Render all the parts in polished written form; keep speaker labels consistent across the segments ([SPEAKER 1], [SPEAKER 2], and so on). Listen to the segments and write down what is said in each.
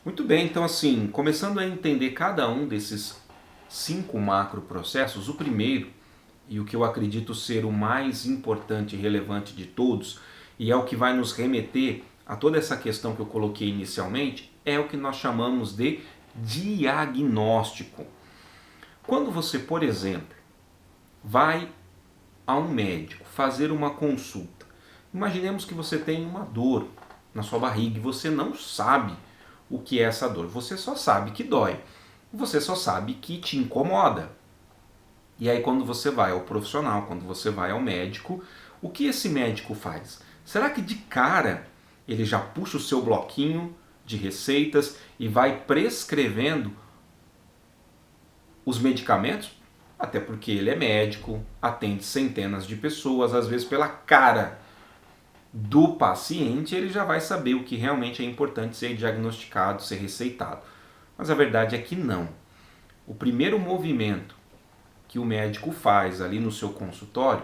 [SPEAKER 1] Muito bem, então assim, começando a entender cada um desses 5 macroprocessos, o primeiro, e o que eu acredito ser o mais importante e relevante de todos, e é o que vai nos remeter a toda essa questão que eu coloquei inicialmente, é o que nós chamamos de diagnóstico. Quando você, por exemplo, vai a um médico fazer uma consulta, imaginemos que você tem uma dor na sua barriga e você não sabe o que é essa dor, você só sabe que dói, você só sabe que te incomoda. E aí quando você vai ao profissional, quando você vai ao médico, o que esse médico faz? Será que de cara ele já puxa o seu bloquinho de receitas e vai prescrevendo os medicamentos? Até porque ele é médico, atende centenas de pessoas, às vezes pela cara do paciente ele já vai saber o que realmente é importante ser diagnosticado, ser receitado. Mas a verdade é que não. O primeiro movimento que o médico faz ali no seu consultório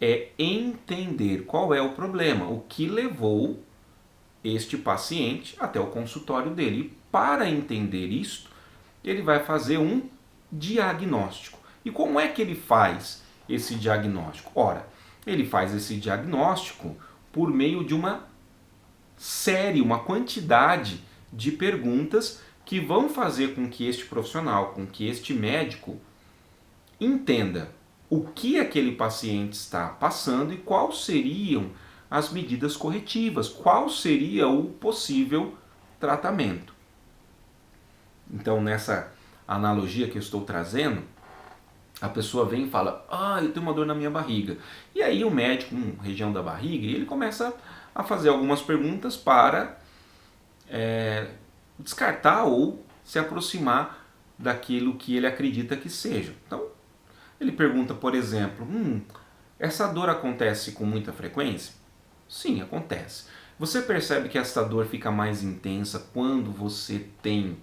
[SPEAKER 1] é entender qual é o problema, o que levou este paciente até o consultório dele. E para entender isto, ele vai fazer um diagnóstico. E como é que ele faz esse diagnóstico? Ora, ele faz esse diagnóstico por meio de uma série, uma quantidade de perguntas que vão fazer com que este profissional, com que este médico entenda o que aquele paciente está passando e quais seriam as medidas corretivas, qual seria o possível tratamento. Então, nessa analogia que eu estou trazendo, a pessoa vem e fala: eu tenho uma dor na minha barriga. E aí o médico, região da barriga, ele começa a fazer algumas perguntas para descartar ou se aproximar daquilo que ele acredita que seja. Então, ele pergunta, por exemplo, essa dor acontece com muita frequência? Sim, acontece. Você percebe que essa dor fica mais intensa quando você tem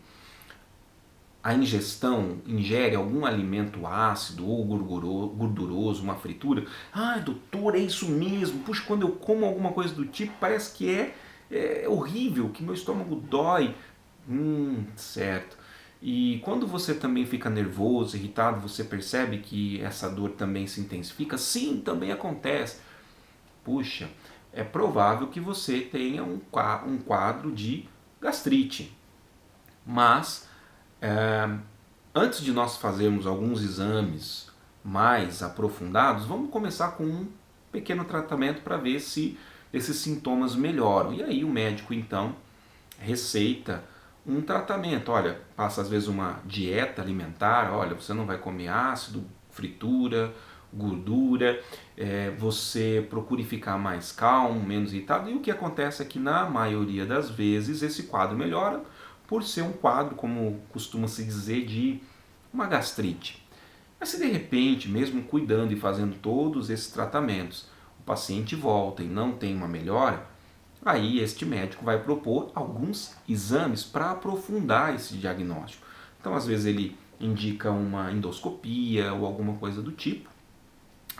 [SPEAKER 1] a ingestão, ingere algum alimento ácido ou gorduroso, uma fritura? Doutor, é isso mesmo. Puxa, quando eu como alguma coisa do tipo, parece que é horrível, que meu estômago dói. Certo. E quando você também fica nervoso, irritado, você percebe que essa dor também se intensifica? Sim, também acontece. Puxa, é provável que você tenha um quadro de gastrite. Mas, antes de nós fazermos alguns exames mais aprofundados, vamos começar com um pequeno tratamento para ver se esses sintomas melhoram. E aí o médico então receita um tratamento. Olha, passa às vezes uma dieta alimentar. Olha, você não vai comer ácido, fritura, gordura, você procure ficar mais calmo, menos irritado. E o que acontece é que na maioria das vezes esse quadro melhora por ser um quadro, como costuma se dizer, de uma gastrite. Mas se de repente, mesmo cuidando e fazendo todos esses tratamentos, o paciente volta e não tem uma melhora, aí este médico vai propor alguns exames para aprofundar esse diagnóstico. Então, às vezes ele indica uma endoscopia ou alguma coisa do tipo,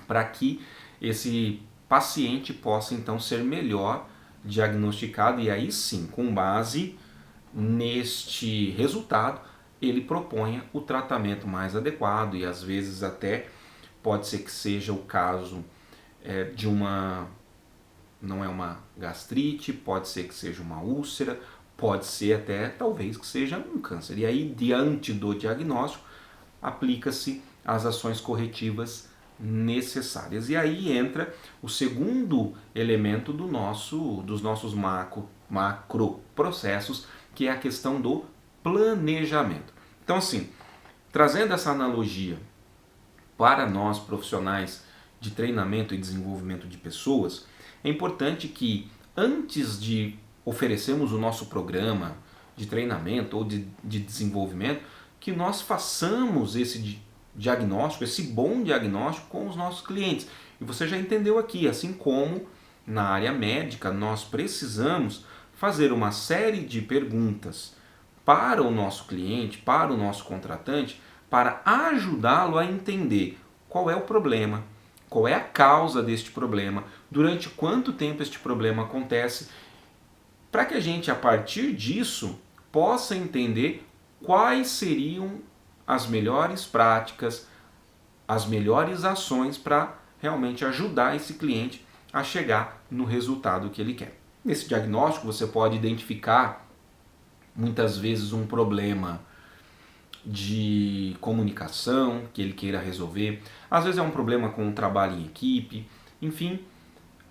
[SPEAKER 1] para que esse paciente possa então ser melhor diagnosticado e aí sim, com base neste resultado, ele proponha o tratamento mais adequado e às vezes até pode ser que seja o caso de uma, não é uma gastrite, pode ser que seja uma úlcera, pode ser até talvez que seja um câncer. E aí, diante do diagnóstico, aplica-se as ações corretivas necessárias. E aí entra o segundo elemento dos nossos macroprocessos, que é a questão do planejamento. Então, assim, trazendo essa analogia para nós profissionais de treinamento e desenvolvimento de pessoas, é importante que antes de oferecermos o nosso programa de treinamento ou de desenvolvimento, que nós façamos esse diagnóstico, esse bom diagnóstico com os nossos clientes. E você já entendeu aqui, assim como na área médica nós precisamos fazer uma série de perguntas para o nosso cliente, para o nosso contratante, para ajudá-lo a entender qual é o problema, qual é a causa deste problema, durante quanto tempo este problema acontece, para que a gente, a partir disso, possa entender quais seriam as melhores práticas, as melhores ações para realmente ajudar esse cliente a chegar no resultado que ele quer. Nesse diagnóstico você pode identificar muitas vezes um problema de comunicação que ele queira resolver, às vezes é um problema com o trabalho em equipe, enfim,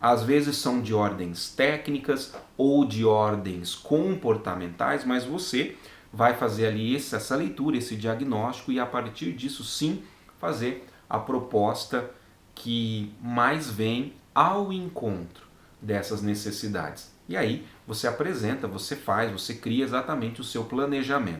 [SPEAKER 1] às vezes são de ordens técnicas ou de ordens comportamentais, mas você vai fazer ali essa leitura, esse diagnóstico e a partir disso sim fazer a proposta que mais vem ao encontro dessas necessidades. E aí você apresenta, você faz, você cria exatamente o seu planejamento.